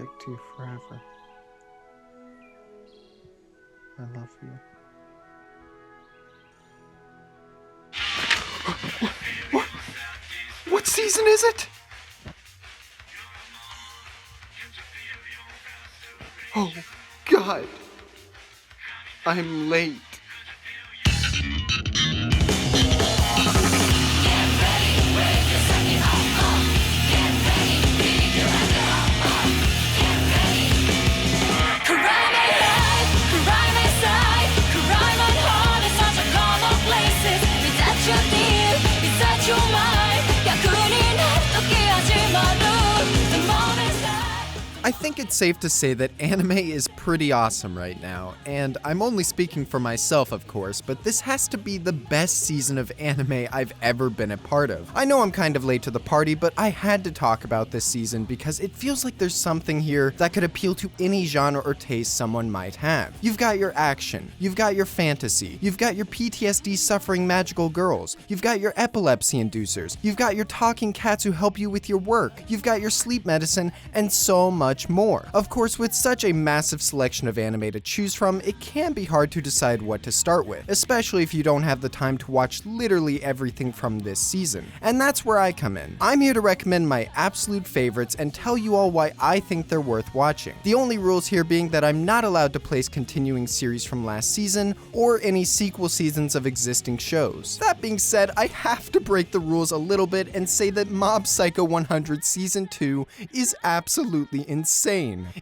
protect you forever. I love you. What season is it? Oh, God. I'm late. I think it's safe to say that anime is pretty awesome right now, and I'm only speaking for myself, of course, but this has to be the best season of anime I've ever been a part of. I know I'm kind of late to the party, but I had to talk about this season because it feels like there's something here that could appeal to any genre or taste someone might have. You've got your action, you've got your fantasy, you've got your PTSD suffering magical girls, you've got your epilepsy inducers, you've got your talking cats who help you with your work, you've got your sleep medicine, and so much more. Of course, with such a massive selection of anime to choose from, it can be hard to decide what to start with, especially if you don't have the time to watch literally everything from this season. And that's where I come in. I'm here to recommend my absolute favorites and tell you all why I think they're worth watching. The only rules here being that I'm not allowed to place continuing series from last season or any sequel seasons of existing shows. That being said, I have to break the rules a little bit and say that Mob Psycho 100 Season 2 is absolutely insane.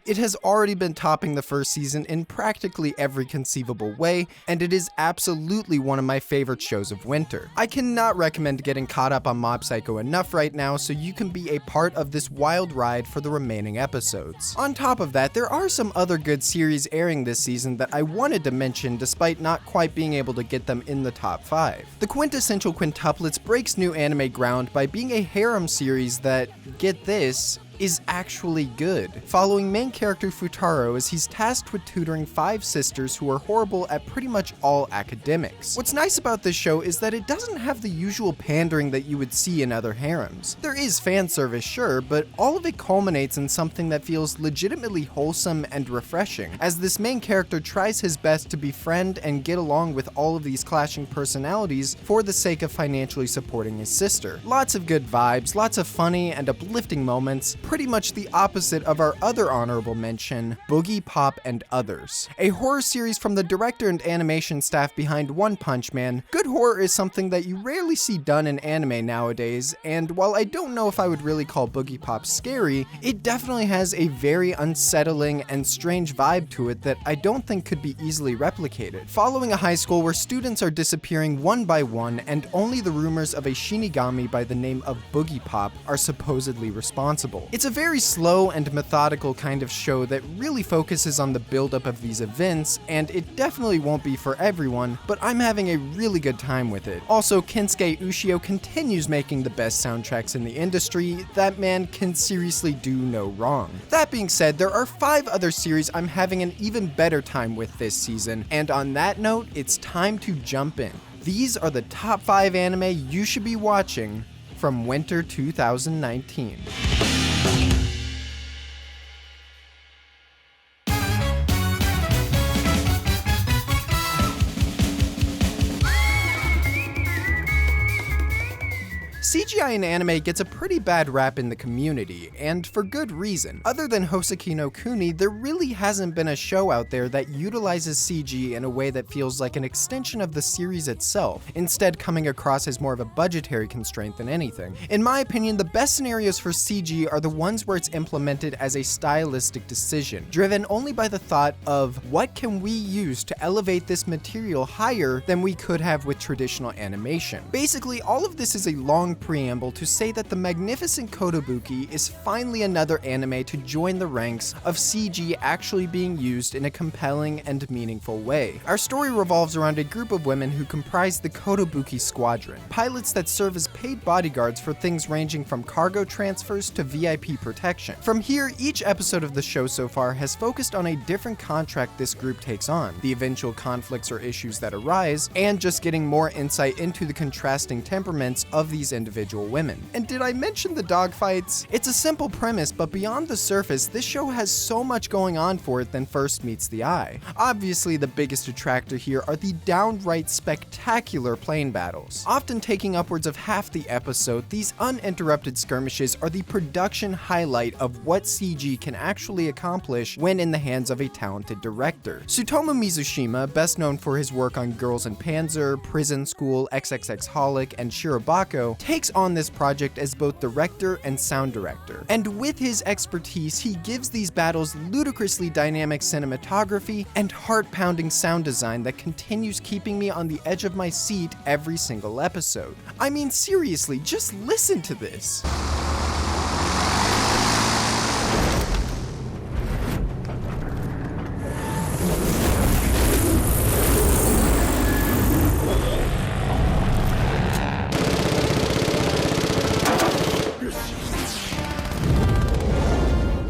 It has already been topping the first season in practically every conceivable way, and it is absolutely one of my favorite shows of winter. I cannot recommend getting caught up on Mob Psycho enough right now so you can be a part of this wild ride for the remaining episodes. On top of that, there are some other good series airing this season that I wanted to mention despite not quite being able to get them in the top 5. The Quintessential Quintuplets breaks new anime ground by being a harem series that, get this, is actually good, following main character Futaro as he's tasked with tutoring 5 sisters who are horrible at pretty much all academics. What's nice about this show is that it doesn't have the usual pandering that you would see in other harems. There is fan service, sure, but all of it culminates in something that feels legitimately wholesome and refreshing, as this main character tries his best to befriend and get along with all of these clashing personalities for the sake of financially supporting his sister. Lots of good vibes, lots of funny and uplifting moments, pretty much the opposite of our other honorable mention, Boogiepop and Others, a horror series from the director and animation staff behind One Punch Man. Good horror is something that you rarely see done in anime nowadays, and while I don't know if I would really call Boogiepop scary, it definitely has a very unsettling and strange vibe to it that I don't think could be easily replicated. Following a high school where students are disappearing one by one and only the rumors of a Shinigami by the name of Boogiepop are supposedly responsible. It's a very slow and methodical kind of show that really focuses on the buildup of these events, and it definitely won't be for everyone, but I'm having a really good time with it. Also, Kensuke Ushio continues making the best soundtracks in the industry. That man can seriously do no wrong. That being said, there are 5 other series I'm having an even better time with this season, and on that note, it's time to jump in. These are the top 5 anime you should be watching from winter 2019. CGI in anime gets a pretty bad rap in the community, and for good reason. Other than Hoseki no Kuni, there really hasn't been a show out there that utilizes CG in a way that feels like an extension of the series itself, instead coming across as more of a budgetary constraint than anything. In my opinion, the best scenarios for CG are the ones where it's implemented as a stylistic decision, driven only by the thought of what can we use to elevate this material higher than we could have with traditional animation. Basically, all of this is a long preamble to say that the Magnificent Kotobuki is finally another anime to join the ranks of CG actually being used in a compelling and meaningful way. Our story revolves around a group of women who comprise the Kotobuki Squadron, pilots that serve as paid bodyguards for things ranging from cargo transfers to VIP protection. From here, each episode of the show so far has focused on a different contract this group takes on, the eventual conflicts or issues that arise, and just getting more insight into the contrasting temperaments of these individual women. And did I mention the dogfights? It's a simple premise, but beyond the surface, this show has so much going on for it than first meets the eye. Obviously, the biggest attractor here are the downright spectacular plane battles. Often taking upwards of half the episode, these uninterrupted skirmishes are the production highlight of what CG can actually accomplish when in the hands of a talented director. Tsutomu Mizushima, best known for his work on Girls in Panzer, Prison School, XXX-Holic, and Shirobako, takes on this project as both director and sound director. And with his expertise, he gives these battles ludicrously dynamic cinematography and heart-pounding sound design that continues keeping me on the edge of my seat every single episode. I mean, seriously, just listen to this.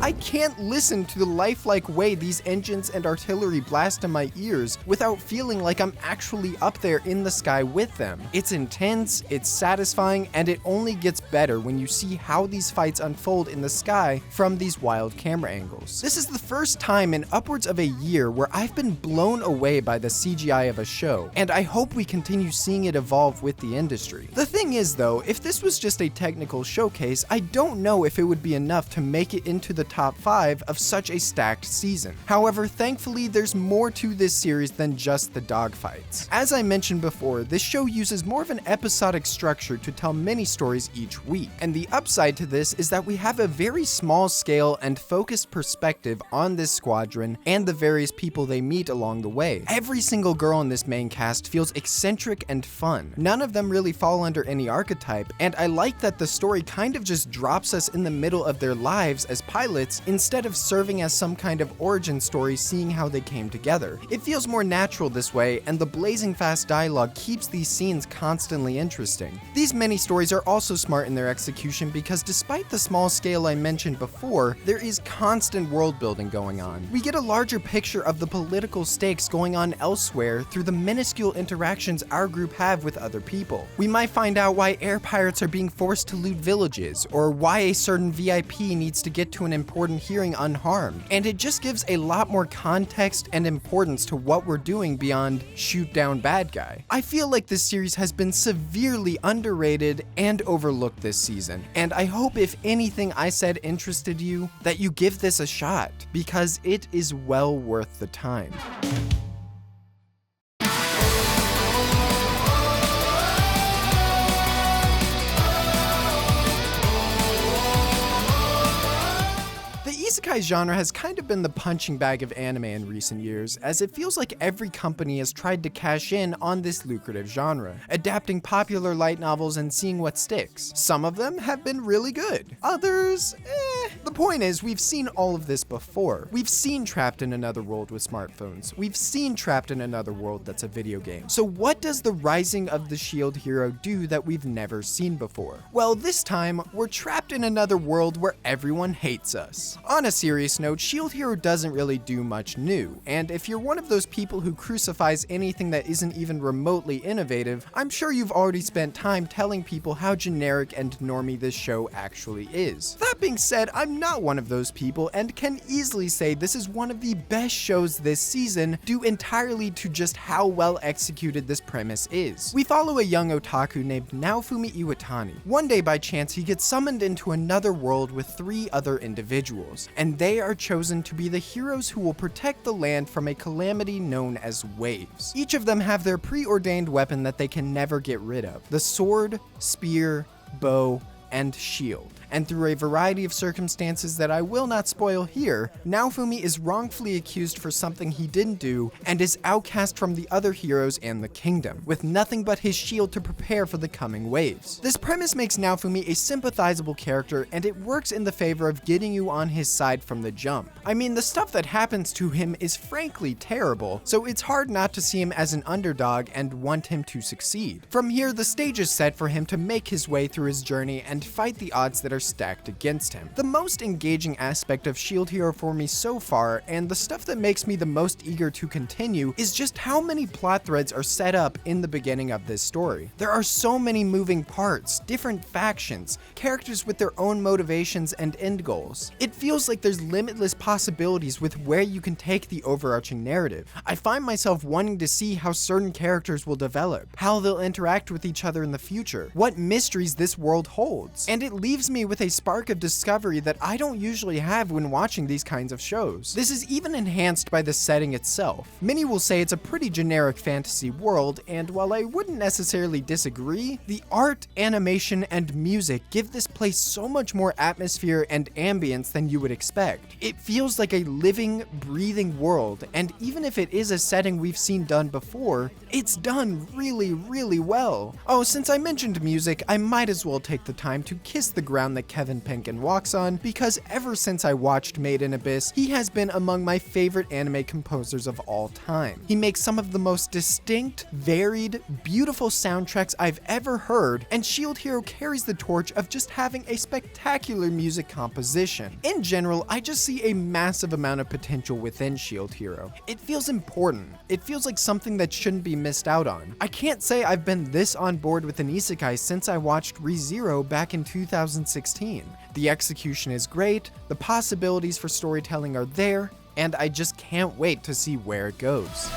I can't listen to the lifelike way these engines and artillery blast in my ears without feeling like I'm actually up there in the sky with them. It's intense, it's satisfying, and it only gets better when you see how these fights unfold in the sky from these wild camera angles. This is the first time in upwards of a year where I've been blown away by the CGI of a show, and I hope we continue seeing it evolve with the industry. The thing is though, if this was just a technical showcase, I don't know if it would be enough to make it into the top 5 of such a stacked season. However, thankfully, there's more to this series than just the dogfights. As I mentioned before, this show uses more of an episodic structure to tell mini stories each week, and the upside to this is that we have a very small scale and focused perspective on this squadron and the various people they meet along the way. Every single girl in this main cast feels eccentric and fun. None of them really fall under any archetype, and I like that the story kind of just drops us in the middle of their lives as pilots instead of serving as some kind of origin story seeing how they came together. It feels more natural this way, and the blazing fast dialogue keeps these scenes constantly interesting. These mini stories are also smart in their execution because despite the small scale I mentioned before, there is constant world building going on. We get a larger picture of the political stakes going on elsewhere through the minuscule interactions our group have with other people. We might find out why air pirates are being forced to loot villages, or why a certain VIP needs to get to an important hearing unharmed, and it just gives a lot more context and importance to what we're doing beyond shoot down bad guy. I feel like this series has been severely underrated and overlooked this season, and I hope if anything I said interested you, that you give this a shot, because it is well worth the time. The isekai genre has kind of been the punching bag of anime in recent years, as it feels like every company has tried to cash in on this lucrative genre, adapting popular light novels and seeing what sticks. Some of them have been really good. Others, The point is, we've seen all of this before. We've seen Trapped in Another World with smartphones. We've seen Trapped in Another World that's a video game. So what does the Rising of the Shield Hero do that we've never seen before? Well, this time, we're trapped in another world where everyone hates us. On a serious note, Shield Hero doesn't really do much new, and if you're one of those people who crucifies anything that isn't even remotely innovative, I'm sure you've already spent time telling people how generic and normie this show actually is. That being said, I'm not one of those people and can easily say this is one of the best shows this season due entirely to just how well executed this premise is. We follow a young otaku named Naofumi Iwatani. One day by chance he gets summoned into another world with 3 other individuals, and they are chosen to be the heroes who will protect the land from a calamity known as waves. Each of them have their preordained weapon that they can never get rid of: the sword, spear, bow, and shield. And through a variety of circumstances that I will not spoil here, Naofumi is wrongfully accused for something he didn't do and is outcast from the other heroes and the kingdom, with nothing but his shield to prepare for the coming waves. This premise makes Naofumi a sympathizable character, and it works in the favor of getting you on his side from the jump. I mean, the stuff that happens to him is frankly terrible, so it's hard not to see him as an underdog and want him to succeed. From here, the stage is set for him to make his way through his journey and fight the odds that are are stacked against him. The most engaging aspect of Shield Hero for me so far, and the stuff that makes me the most eager to continue, is just how many plot threads are set up in the beginning of this story. There are so many moving parts, different factions, characters with their own motivations and end goals. It feels like there's limitless possibilities with where you can take the overarching narrative. I find myself wanting to see how certain characters will develop, how they'll interact with each other in the future, what mysteries this world holds. And it leaves me with a spark of discovery that I don't usually have when watching these kinds of shows. This is even enhanced by the setting itself. Many will say it's a pretty generic fantasy world, and while I wouldn't necessarily disagree, the art, animation, and music give this place so much more atmosphere and ambience than you would expect. It feels like a living, breathing world, and even if it is a setting we've seen done before, it's done really, really well. Oh, since I mentioned music, I might as well take the time to kiss the ground that Kevin Penkin walks on, because ever since I watched Made in Abyss, he has been among my favorite anime composers of all time. He makes some of the most distinct, varied, beautiful soundtracks I've ever heard, and Shield Hero carries the torch of just having a spectacular music composition. In general, I just see a massive amount of potential within Shield Hero. It feels important. It feels like something that shouldn't be missed out on. I can't say I've been this on board with an isekai since I watched ReZero back in 2016. The execution is great, the possibilities for storytelling are there, and I just can't wait to see where it goes.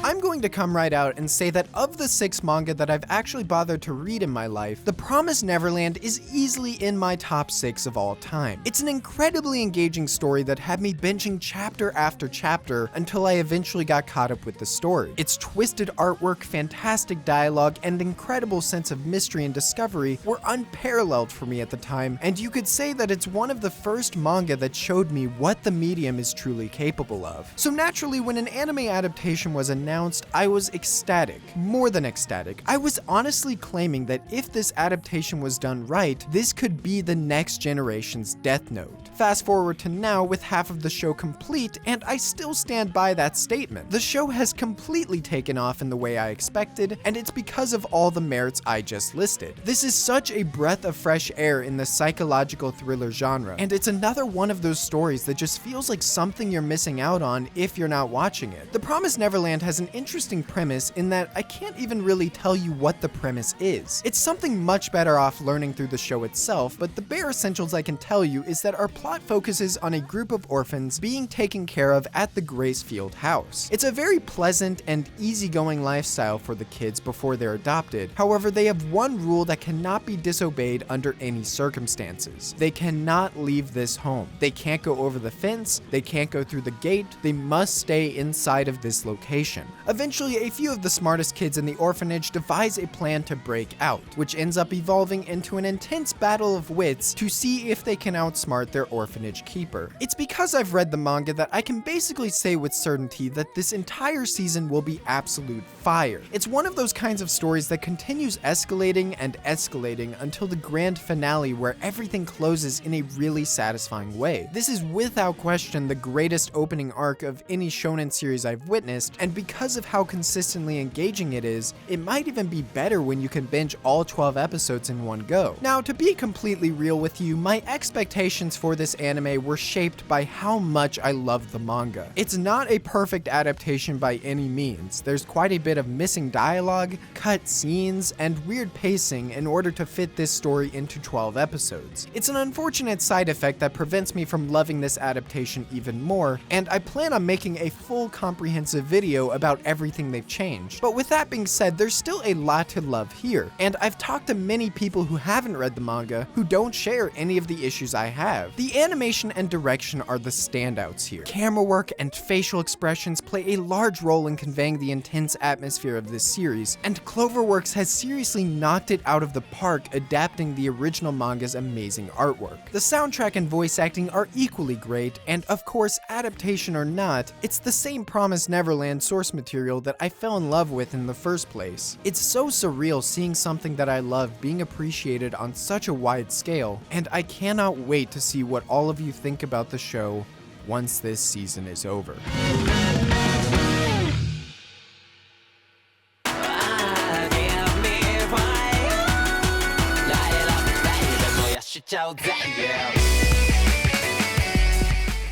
I'm going to come right out and say that of the 6 manga that I've actually bothered to read in my life, The Promised Neverland is easily in my top 6 of all time. It's an incredibly engaging story that had me binging chapter after chapter until I eventually got caught up with the story. Its twisted artwork, fantastic dialogue, and incredible sense of mystery and discovery were unparalleled for me at the time, and you could say that it's one of the first manga that showed me what the medium is truly capable of. So naturally, when an anime adaptation was announced, I was ecstatic, more than ecstatic. I was honestly claiming that if this adaptation was done right, this could be the next generation's Death Note. Fast forward to now with half of the show complete, and I still stand by that statement. The show has completely taken off in the way I expected, and it's because of all the merits I just listed. This is such a breath of fresh air in the psychological thriller genre, and it's another one of those stories that just feels like something you're missing out on if you're not watching it. The Promised Neverland has an interesting premise in that I can't even really tell you what the premise is. It's something much better off learning through the show itself, but the bare essentials I can tell you is that our plot focuses on a group of orphans being taken care of at the Gracefield house. It's a very pleasant and easygoing lifestyle for the kids before they're adopted. However, they have one rule that cannot be disobeyed under any circumstances. They cannot leave this home. They can't go over the fence, they can't go through the gate, they must stay inside of this location. Eventually, a few of the smartest kids in the orphanage devise a plan to break out, which ends up evolving into an intense battle of wits to see if they can outsmart their orphanage keeper. It's because I've read the manga that I can basically say with certainty that this entire season will be absolute fire. It's one of those kinds of stories that continues escalating and escalating until the grand finale where everything closes in a really satisfying way. This is without question the greatest opening arc of any shonen series I've witnessed, and because of how consistently engaging it is, it might even be better when you can binge all 12 episodes in one go. Now, to be completely real with you, my expectations for this anime were shaped by how much I loved the manga. It's not a perfect adaptation by any means. There's quite a bit of missing dialogue, cut scenes, and weird pacing in order to fit this story into 12 episodes. It's an unfortunate side effect that prevents me from loving this adaptation even more, and I plan on making a full comprehensive video about everything they've changed. But with that being said, there's still a lot to love here, and I've talked to many people who haven't read the manga who don't share any of the issues I have. The animation and direction are the standouts here. Camera work and facial expressions play a large role in conveying the intense atmosphere of this series, and Cloverworks has seriously knocked it out of the park adapting the original manga's amazing artwork. The soundtrack and voice acting are equally great, and of course, adaptation or not, it's the same Promised Neverland source material that I fell in love with in the first place. It's so surreal seeing something that I love being appreciated on such a wide scale, and I cannot wait to see what all of you think about the show once this season is over.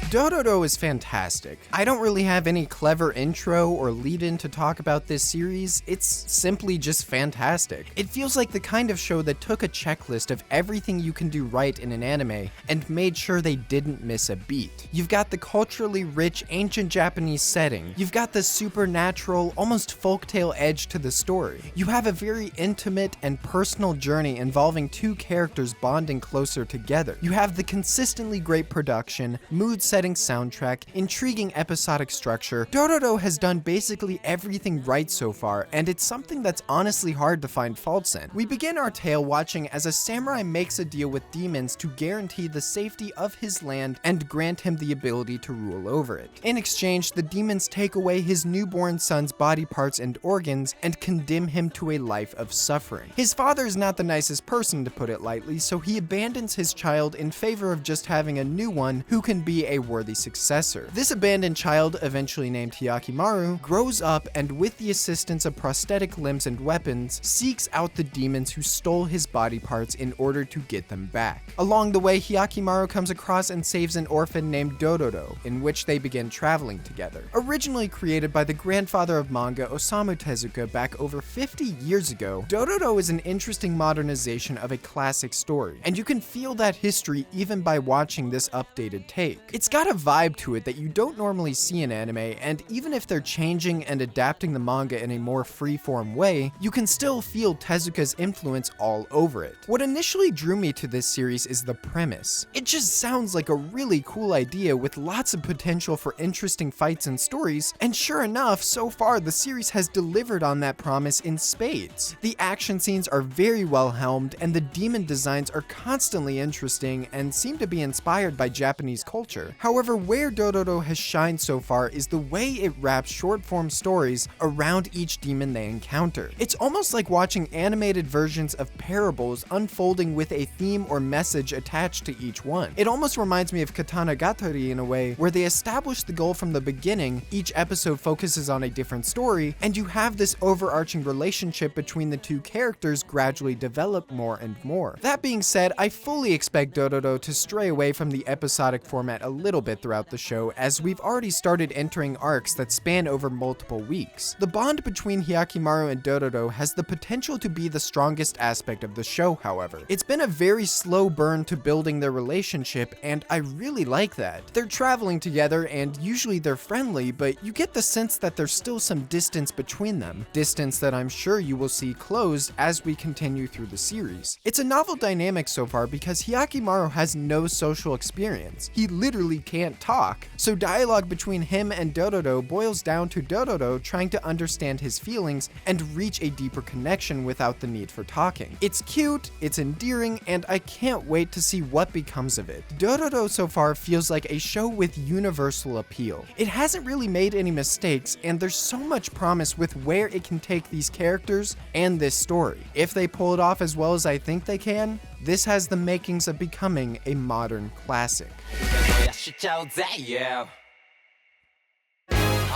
DohDoh is fantastic. I don't really have any clever intro or lead-in to talk about this series, it's simply just fantastic. It feels like the kind of show that took a checklist of everything you can do right in an anime and made sure they didn't miss a beat. You've got the culturally rich ancient Japanese setting, you've got the supernatural, almost folktale edge to the story. You have a very intimate and personal journey involving two characters bonding closer together. You have the consistently great production, mood-setting soundtrack, intriguing episodic structure. DohDoh has done basically everything right so far, and it's something that's honestly hard to find faults in. We begin our tale watching as a samurai makes a deal with demons to guarantee the safety of his land and grant him the ability to rule over it. In exchange, the demons take away his newborn son's body parts and organs and condemn him to a life of suffering. His father is not the nicest person, to put it lightly, so he abandons his child in favor of just having a new one who can be a worthy successor. This abandoned child, eventually named Hyakimaru, grows up and with the assistance of prosthetic limbs and weapons, seeks out the demons who stole his body parts in order to get them back. Along the way, Hyakimaru comes across and saves an orphan named DohDoh, in which they begin traveling together. Originally created by the grandfather of manga Osamu Tezuka back over 50 years ago, DohDoh is an interesting modernization of a classic story, and you can feel that history even by watching this updated take. It's got a vibe to it that you don't normally see in anime, and even if they're changing and adapting the manga in a more free-form way, you can still feel Tezuka's influence all over it. What initially drew me to this series is the premise. It just sounds like a really cool idea with lots of potential for interesting fights and stories, and sure enough, so far the series has delivered on that promise in spades. The action scenes are very well helmed, and the demon designs are constantly interesting and seem to be inspired by Japanese culture. However, where DohDoh has shined so far is the way it wraps short-form stories around each demon they encounter. It's almost like watching animated versions of parables unfolding with a theme or message attached to each one. It almost reminds me of Katana Gatari in a way, where they establish the goal from the beginning, each episode focuses on a different story, and you have this overarching relationship between the two characters gradually develop more and more. That being said, I fully expect DohDoh to stray away from the episodic format a little bit throughout the show, as we've already started entering arcs that span over multiple weeks. The bond between Hyakimaru and DohDoh has the potential to be the strongest aspect of the show, however. It's been a very slow burn to building their relationship, and I really like that. They're traveling together, and usually they're friendly, but you get the sense that there's still some distance between them. Distance that I'm sure you will see closed as we continue through the series. It's a novel dynamic so far because Hyakimaru has no social experience. He literally can't talk, so dialogue between him and DohDoh boils down to DohDoh trying to understand his feelings and reach a deeper connection without the need for talking. It's cute, it's endearing, and I can't wait to see what becomes of it. DohDoh so far feels like a show with universal appeal. It hasn't really made any mistakes, and there's so much promise with where it can take these characters and this story. If they pull it off as well as I think they can, this has the makings of becoming a modern classic.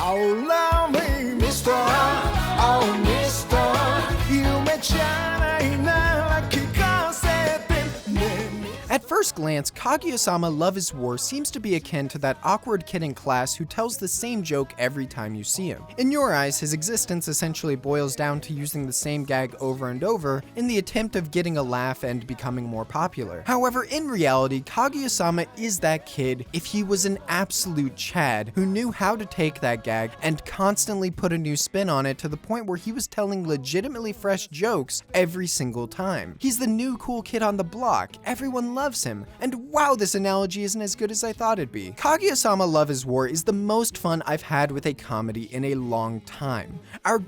Oh, love me, mister. Oh, mister. You may shine like you can't say it. At first glance, Kaguya-sama Love is War seems to be akin to that awkward kid in class who tells the same joke every time you see him. In your eyes, his existence essentially boils down to using the same gag over and over in the attempt of getting a laugh and becoming more popular. However, in reality, Kaguya-sama is that kid if he was an absolute Chad who knew how to take that gag and constantly put a new spin on it to the point where he was telling legitimately fresh jokes every single time. He's the new cool kid on the block, everyone loves him, and wow, this analogy isn't as good as I thought it'd be. Kaguya-sama Love is War is the most fun I've had with a comedy in a long time. Our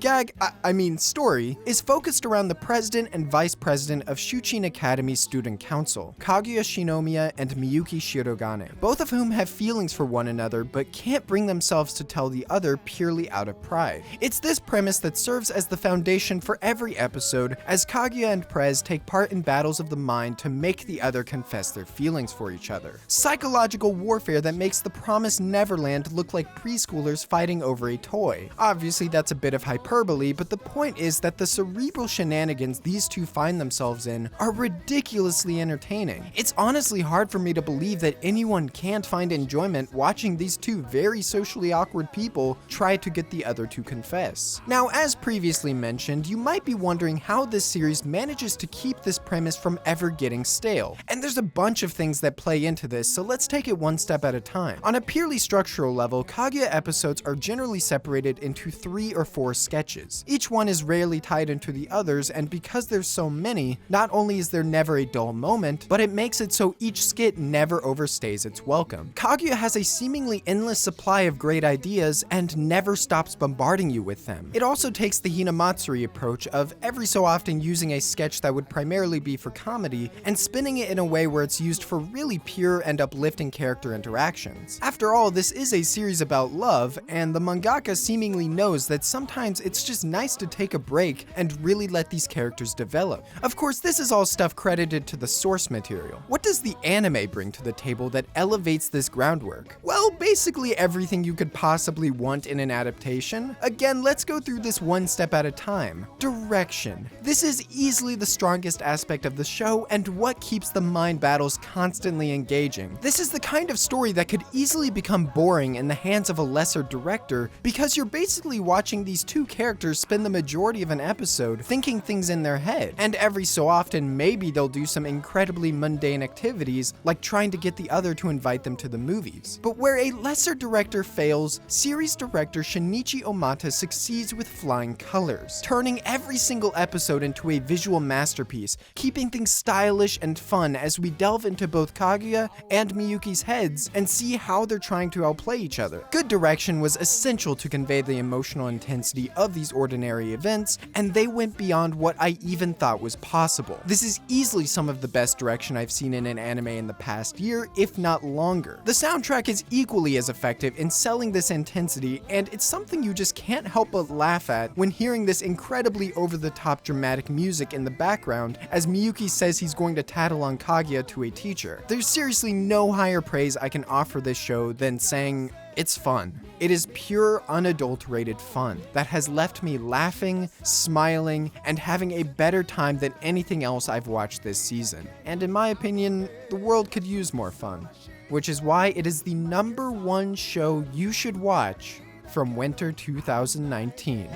story, is focused around the president and vice president of Shuchin Academy Student Council, Kaguya Shinomiya and Miyuki Shirogane, both of whom have feelings for one another but can't bring themselves to tell the other purely out of pride. It's this premise that serves as the foundation for every episode as Kaguya and Prez take part in battles of the mind to make the other confess express their feelings for each other. Psychological warfare that makes the Promised Neverland look like preschoolers fighting over a toy. Obviously that's a bit of hyperbole, but the point is that the cerebral shenanigans these two find themselves in are ridiculously entertaining. It's honestly hard for me to believe that anyone can't find enjoyment watching these two very socially awkward people try to get the other to confess. Now, as previously mentioned, you might be wondering how this series manages to keep this premise from ever getting stale. And there's a bunch of things that play into this, so let's take it one step at a time. On a purely structural level, Kaguya episodes are generally separated into 3 or 4 sketches. Each one is rarely tied into the others, and because there's so many, not only is there never a dull moment, but it makes it so each skit never overstays its welcome. Kaguya has a seemingly endless supply of great ideas and never stops bombarding you with them. It also takes the Hinamatsuri approach of every so often using a sketch that would primarily be for comedy and spinning it in a way where it's used for really pure and uplifting character interactions. After all, this is a series about love, and the mangaka seemingly knows that sometimes it's just nice to take a break and really let these characters develop. Of course, this is all stuff credited to the source material. What does the anime bring to the table that elevates this groundwork? Well, basically everything you could possibly want in an adaptation. Again, let's go through this one step at a time. Direction. This is easily the strongest aspect of the show and what keeps the mind battles constantly engaging. This is the kind of story that could easily become boring in the hands of a lesser director because you're basically watching these two characters spend the majority of an episode thinking things in their head. And every so often, maybe they'll do some incredibly mundane activities like trying to get the other to invite them to the movies. But where a lesser director fails, series director Shinichi Omata succeeds with flying colors, turning every single episode into a visual masterpiece, keeping things stylish and fun as we delve into both Kaguya and Miyuki's heads and see how they're trying to outplay each other. Good direction was essential to convey the emotional intensity of these ordinary events, and they went beyond what I even thought was possible. This is easily some of the best direction I've seen in an anime in the past year, if not longer. The soundtrack is equally as effective in selling this intensity, and it's something you just can't help but laugh at when hearing this incredibly over-the-top dramatic music in the background as Miyuki says he's going to tattle on Kaguya to a teacher. There's seriously no higher praise I can offer this show than saying, it's fun. It is pure, unadulterated fun that has left me laughing, smiling, and having a better time than anything else I've watched this season. And in my opinion, the world could use more fun, which is why it is the #1 show you should watch from winter 2019.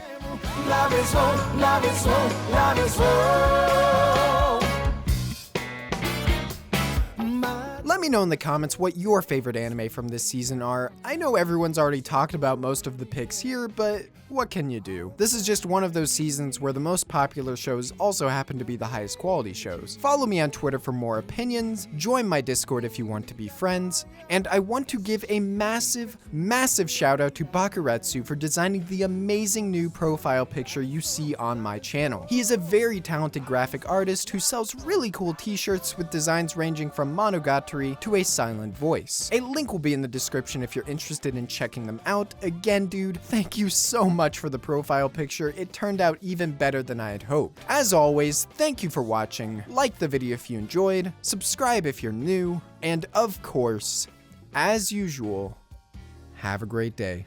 Love is war, love is war, love is war. Let me know in the comments what your favorite anime from this season are. I know everyone's already talked about most of the picks here, but what can you do? This is just one of those seasons where the most popular shows also happen to be the highest quality shows. Follow me on Twitter for more opinions, join my Discord if you want to be friends, and I want to give a massive, massive shout out to Bakuretsu for designing the amazing new profile picture you see on my channel. He is a very talented graphic artist who sells really cool t-shirts with designs ranging from Monogatari to a silent voice. A link will be in the description if you're interested in checking them out. Again, dude, thank you so much for the profile picture. It turned out even better than I had hoped. As always, thank you for watching. Like the video if you enjoyed, subscribe if you're new, and of course, as usual, have a great day.